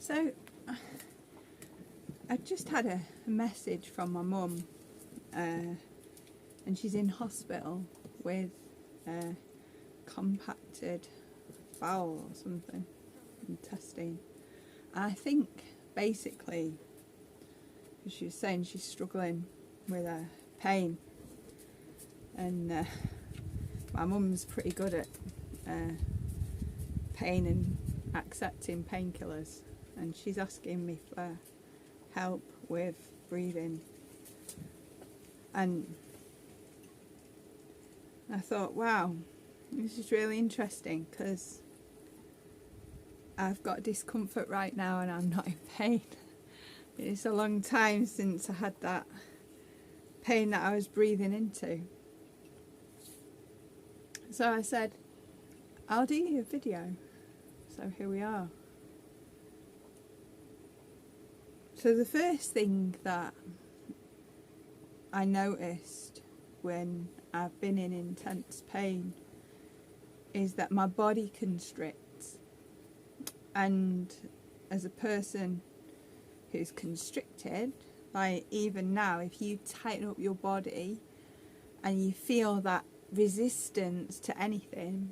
So I just had a message from my mum, and she's in hospital with compacted bowel or something, intestine. And I think basically, as she was saying, she's struggling with pain, and my mum's pretty good at pain and accepting painkillers, and she's asking me for help with breathing. And I thought, wow, this is really interesting, because I've got discomfort right now and I'm not in pain. It's a long time since I had that pain that I was breathing into. So I said, I'll do you a video. So here we are. So the first thing that I noticed when I've been in intense pain is that my body constricts. And as a person who's constricted, like even now, if you tighten up your body and you feel that resistance to anything,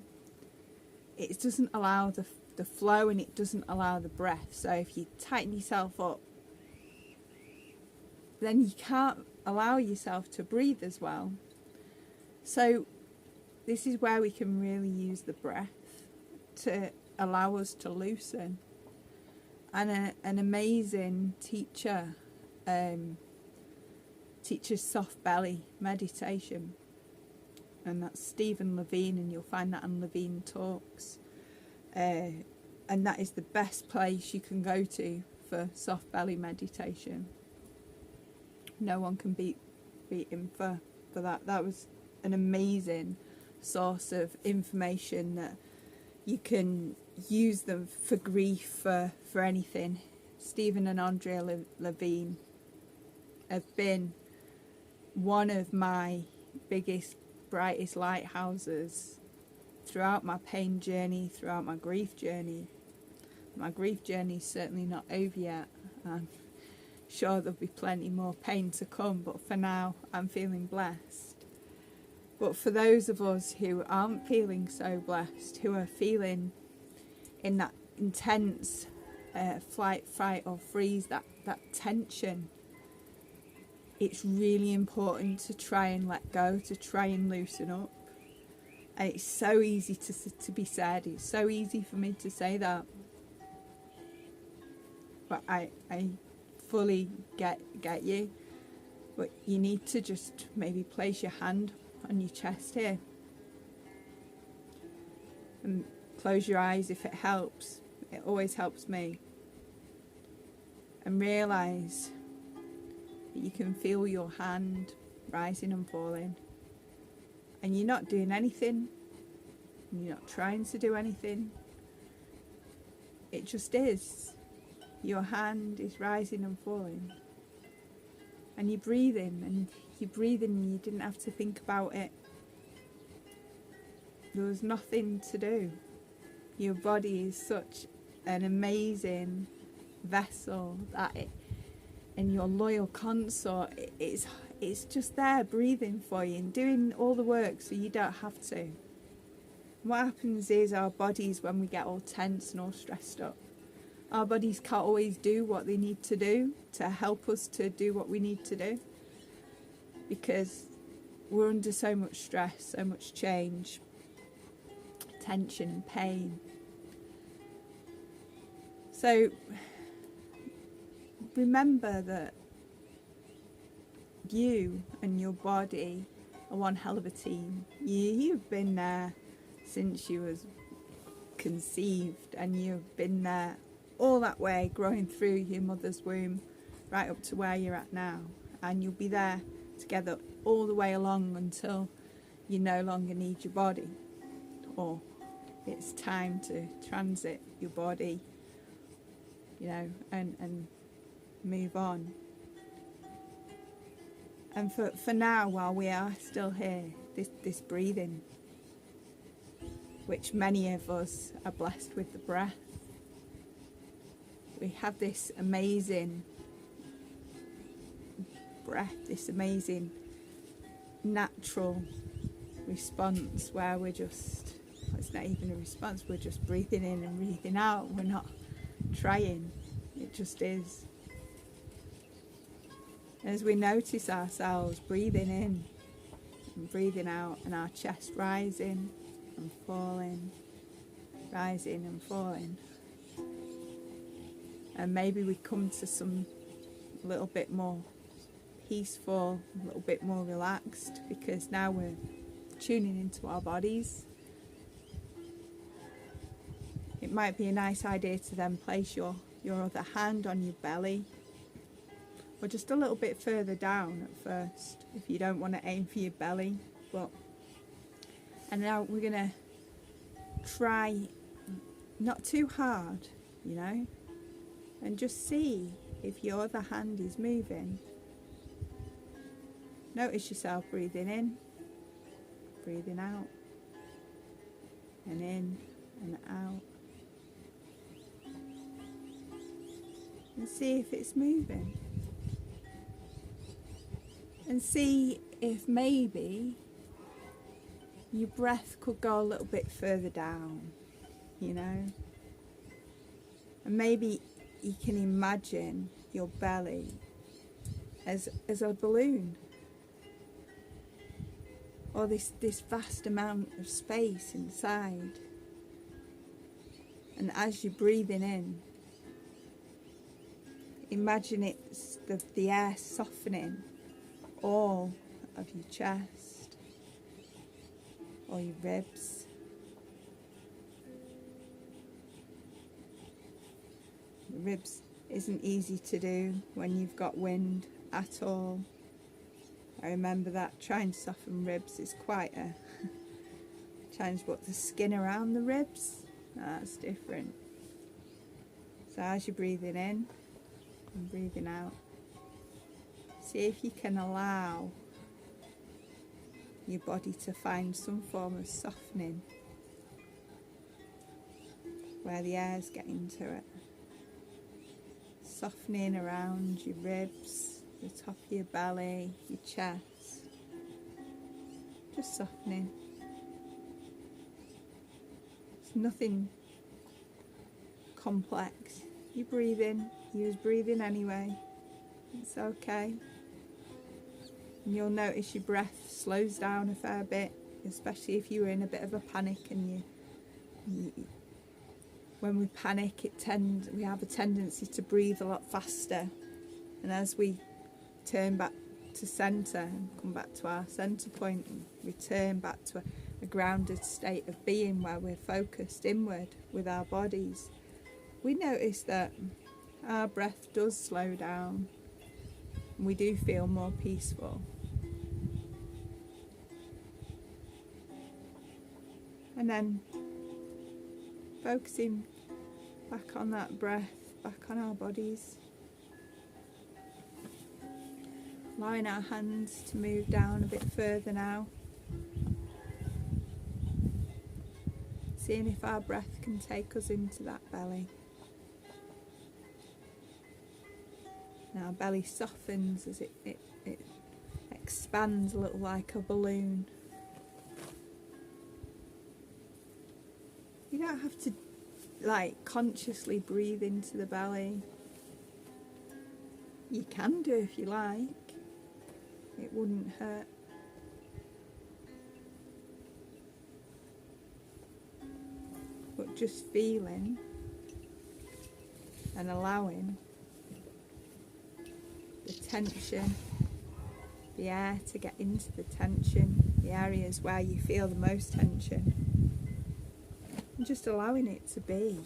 it doesn't allow the flow, and it doesn't allow the breath. So if you tighten yourself up, then you can't allow yourself to breathe as well. So this is where we can really use the breath to allow us to loosen. And an amazing teacher teaches soft belly meditation, and that's Stephen Levine, and you'll find that on Levine Talks. And that is the best place you can go to for soft belly meditation. No one can beat him for that. That was an amazing source of information that you can use them for grief, for anything. Stephen and Ondrea Levine have been one of my biggest, brightest lighthouses throughout my pain journey, throughout my grief journey. My grief journey is certainly not over yet. I'm sure there'll be plenty more pain to come, but for now I'm feeling blessed. But for those of us who aren't feeling so blessed, who are feeling in that intense flight, fight or freeze, that tension, it's really important to try and let go, to try and loosen up. And it's so easy to be said, it's so easy for me to say that, but I fully get you. But you need to just maybe place your hand on your chest here and close your eyes if it helps. It always helps me. And realise that you can feel your hand rising and falling, and you're not doing anything, you're not trying to do anything, it just is. Your hand is rising and falling, and you're breathing, and you didn't have to think about it. There was nothing to do. Your body is such an amazing vessel that and your loyal consort, it's just there breathing for you and doing all the work so you don't have to. What happens is our bodies, when we get all tense and all stressed up, our bodies can't always do what they need to do to help us to do what we need to do, because we're under so much stress, so much change, tension and pain. So remember that you and your body are one hell of a team. You've been there since you was conceived, and you've been there all that way, growing through your mother's womb right up to where you're at now, and you'll be there together all the way along until you no longer need your body, or it's time to transit your body, you know, and move on. And for now, while we are still here, this breathing, which many of us are blessed with the breath, we have this amazing breath, this amazing natural response where we're just, it's not even a response, we're just breathing in and breathing out. We're not trying, it just is. As we notice ourselves breathing in and breathing out, and our chest rising and falling, rising and falling, and maybe we come to some little bit more peaceful, a little bit more relaxed, because now we're tuning into our bodies. It might be a nice idea to then place your other hand on your belly, or just a little bit further down at first if you don't want to aim for your belly. And now we're going to try not too hard, you know, and just see if your other hand is moving. Notice yourself breathing in, breathing out, and in and out, and see if it's moving. And see if maybe your breath could go a little bit further down, you know. And maybe you can imagine your belly as a balloon, or this vast amount of space inside. And as you're breathing in, imagine it's the air softening all of your chest or your ribs. The ribs isn't easy to do when you've got wind at all. I remember that trying to soften ribs is quite a challenge, but the skin around the ribs, that's different. So as you're breathing in and breathing out, see if you can allow your body to find some form of softening where the air's getting to it. Softening around your ribs, the top of your belly, your chest. Just softening. It's nothing complex. You breathe in, you was breathing anyway. It's okay. And you'll notice your breath slows down a fair bit, especially if you were in a bit of a panic, and when we panic, we have a tendency to breathe a lot faster. And as we turn back to centre and come back to our centre point and return back to a grounded state of being where we're focused inward with our bodies, we notice that our breath does slow down and we do feel more peaceful. And then focusing back on that breath, back on our bodies. Allowing our hands to move down a bit further now. Seeing if our breath can take us into that belly. Now our belly softens as it expands a little like a balloon. You don't have to consciously breathe into the belly. You can do if you like. It wouldn't hurt. But just feeling and allowing the tension, the air to get into the tension, the areas where you feel the most tension, and just allowing it to be.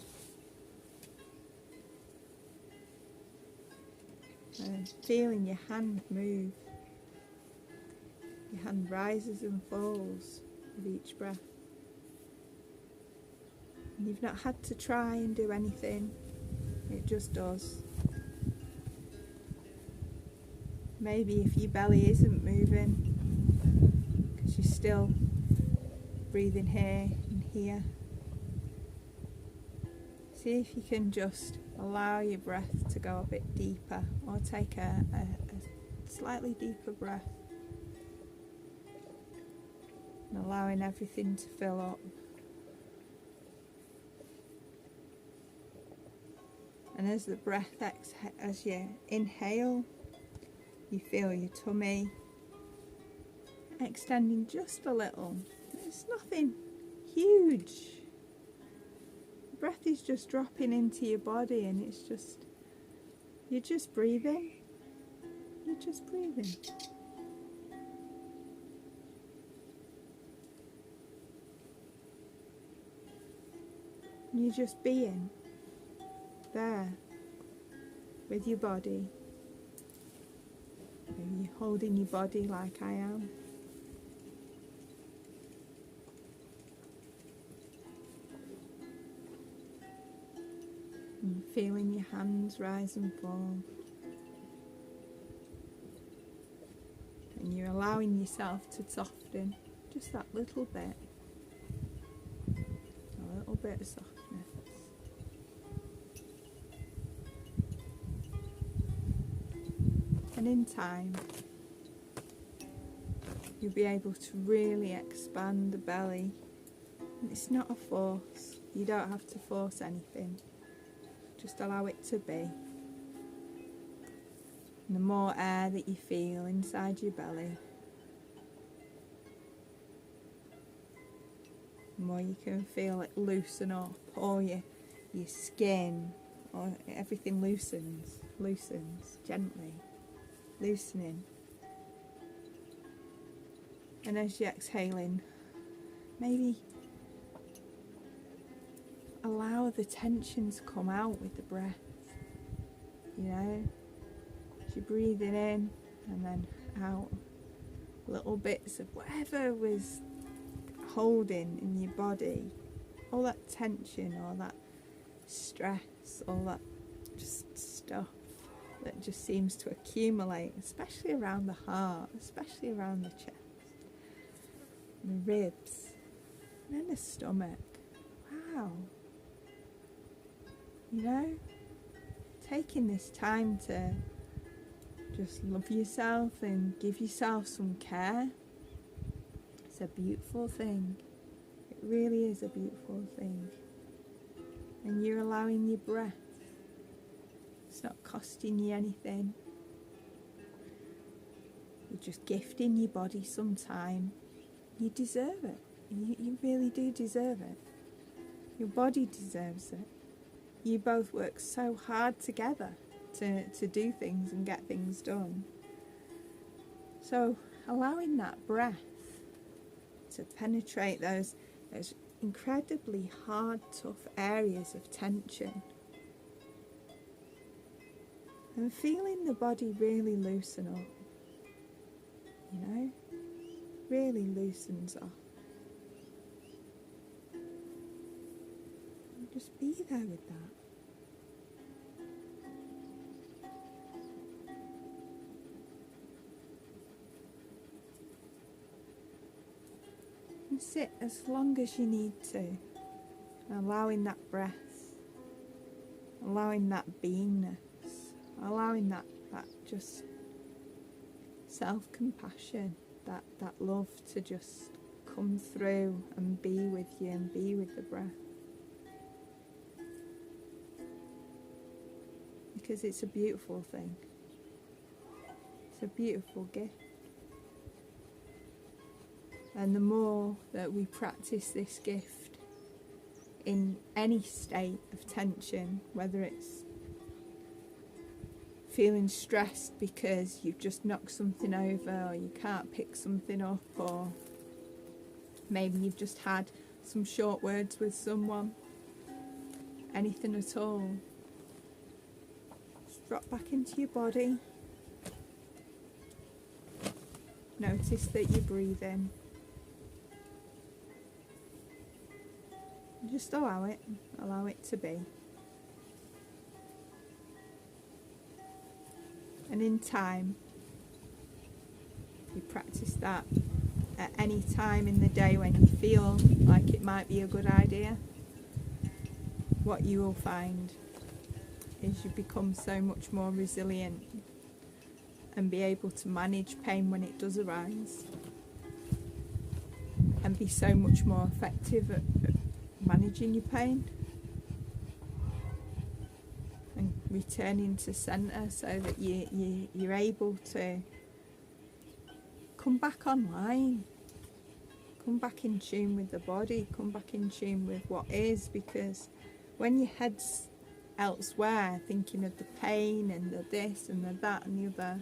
And feeling your hand move. Your hand rises and falls with each breath. And you've not had to try and do anything, it just does. Maybe if your belly isn't moving, because you're still breathing here and here, see see if you can just allow your breath to go a bit deeper, or take a slightly deeper breath, and allowing everything to fill up. And as the breath as you inhale, you feel your tummy extending just a little. It's nothing huge. The breath is just dropping into your body, and it's just, you're just breathing. You're just breathing. You're just being there with your body. Maybe you're holding your body like I am. And feeling your hands rise and fall. And you're allowing yourself to soften just that little bit. A little bit of softness. And in time, you'll be able to really expand the belly. And it's not a force. You don't have to force anything. Just allow it to be. And the more air that you feel inside your belly, the more you can feel it loosen up, or your skin, or everything loosens gently, loosening. And as you're exhaling, maybe allow the tension to come out with the breath, you know, as you're breathing in and then out, little bits of whatever was holding in your body, all that tension, all that stress, all that just stuff that just seems to accumulate, especially around the heart, especially around the chest, and the ribs, and then the stomach. Wow. You know, taking this time to just love yourself and give yourself some care. It's a beautiful thing. It really is a beautiful thing. And you're allowing your breath. It's not costing you anything. You're just gifting your body some time. You deserve it. You really do deserve it. Your body deserves it. You both work so hard together to do things and get things done. So allowing that breath to penetrate those incredibly hard, tough areas of tension, and feeling the body really loosen up, you know, really loosens up. And just be there with that. And sit as long as you need to, allowing that breath, allowing that beingness, allowing that just self-compassion, that love to just come through and be with you and be with the breath. Because it's a beautiful thing. It's a beautiful gift. And the more that we practice this gift in any state of tension, whether it's feeling stressed because you've just knocked something over, or you can't pick something up, or maybe you've just had some short words with someone, anything at all, just drop back into your body. Notice that you're breathing. Just allow it to be. And in time, you practice that at any time in the day when you feel like it might be a good idea. what you will find is you become so much more resilient and be able to manage pain when it does arise, and be so much more effective at managing your pain and returning to centre, so that you're able to come back online, come back in tune with the body, come back in tune with what is. Because when your head's elsewhere, thinking of the pain and the this and the that and the other,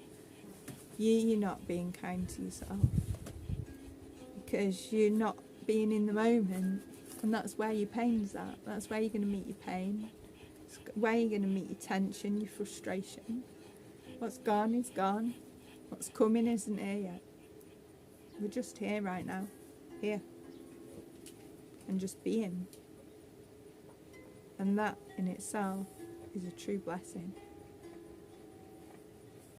you're not being kind to yourself, because you're not being in the moment. And that's where your pain's at. That's where you're going to meet your pain. It's where you're going to meet your tension, your frustration. What's gone is gone. What's coming isn't here yet. We're just here right now. Here. And just being. And that in itself is a true blessing.